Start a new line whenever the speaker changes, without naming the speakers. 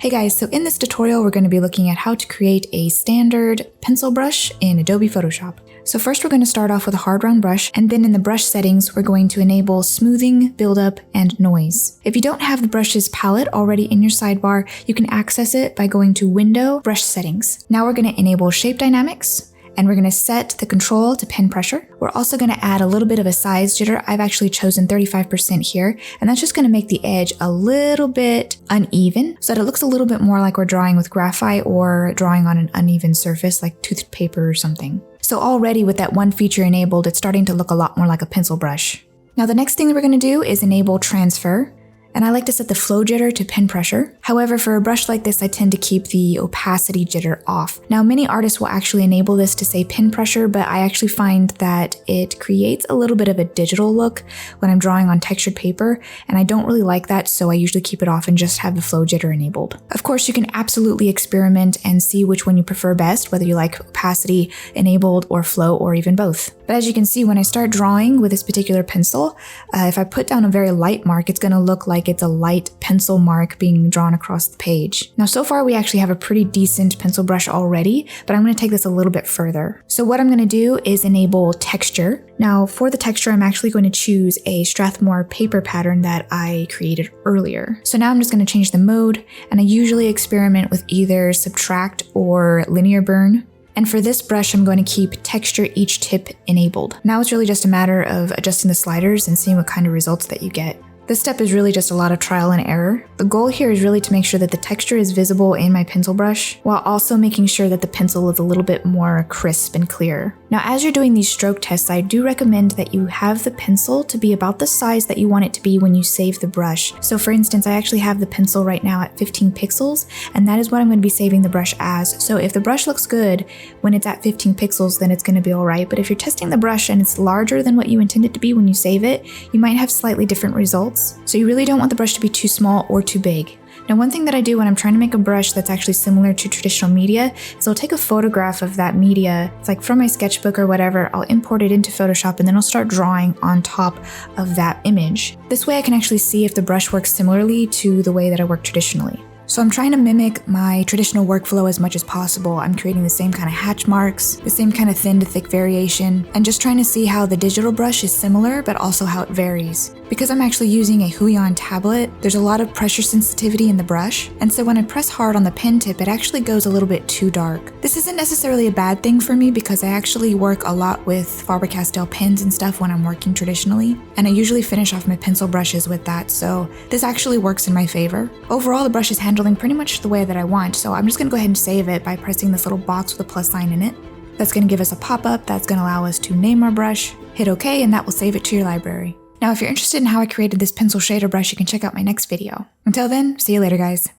Hey guys, so in this tutorial we're going to be looking at how to create a standard pencil brush in Adobe Photoshop. So first we're going to start off with a hard round brush, and then in the brush settings we're going to enable smoothing, buildup, and noise. If you don't have the brush's palette already in your sidebar, you can access it by going to Window, Brush Settings. Now we're going to enable Shape Dynamics, and we're going to set the control to pen pressure. We're also going to add a little bit of a size jitter. I've actually chosen 35% here, and that's just going to make the edge a little bit uneven so that it looks a little bit more like we're drawing with graphite or drawing on an uneven surface like tooth paper or something. So already with that one feature enabled, it's starting to look a lot more like a pencil brush. Now the next thing that we're going to do is enable transfer. And I like to set the flow jitter to pen pressure. However, for a brush like this, I tend to keep the opacity jitter off. Now, many artists will actually enable this to say pen pressure, but I actually find that it creates a little bit of a digital look when I'm drawing on textured paper, and I don't really like that, so I usually keep it off and just have the flow jitter enabled. Of course, you can absolutely experiment and see which one you prefer best, whether you like opacity enabled or flow or even both. But as you can see, when I start drawing with this particular pencil, if I put down a very light mark, it's going to look like it's a light pencil mark being drawn across the page. Now, so far we actually have a pretty decent pencil brush already, but I'm going to take this a little bit further. So what I'm going to do is enable texture. Now, for the texture, I'm actually going to choose a Strathmore paper pattern that I created earlier. So now I'm just going to change the mode, and I usually experiment with either subtract or linear burn. And for this brush, I'm going to keep texture each tip enabled. Now it's really just a matter of adjusting the sliders and seeing what kind of results that you get. This step is really just a lot of trial and error. The goal here is really to make sure that the texture is visible in my pencil brush, while also making sure that the pencil is a little bit more crisp and clear. Now, as you're doing these stroke tests, I do recommend that you have the pencil to be about the size that you want it to be when you save the brush. So for instance, I actually have the pencil right now at 15 pixels, and that is what I'm going to be saving the brush as. So if the brush looks good when it's at 15 pixels, then it's going to be alright. But if you're testing the brush and it's larger than what you intend it to be when you save it, you might have slightly different results. So you really don't want the brush to be too small or too big. Now, one thing that I do when I'm trying to make a brush that's actually similar to traditional media is I'll take a photograph of that media. It's like from my sketchbook or whatever, I'll import it into Photoshop, and then I'll start drawing on top of that image. This way I can actually see if the brush works similarly to the way that I work traditionally. So I'm trying to mimic my traditional workflow as much as possible. I'm creating the same kind of hatch marks, the same kind of thin to thick variation, and just trying to see how the digital brush is similar, but also how it varies. Because I'm actually using a Huion tablet, there's a lot of pressure sensitivity in the brush, and so when I press hard on the pen tip, it actually goes a little bit too dark. This isn't necessarily a bad thing for me because I actually work a lot with Faber-Castell pens and stuff when I'm working traditionally, and I usually finish off my pencil brushes with that, so this actually works in my favor. Overall, the brush is handling pretty much the way that I want, so I'm just going to go ahead and save it by pressing this little box with a plus sign in it. That's going to give us a pop-up that's going to allow us to name our brush, hit OK, and that will save it to your library. Now, if you're interested in how I created this pencil shader brush, you can check out my next video. Until then, see you later, guys.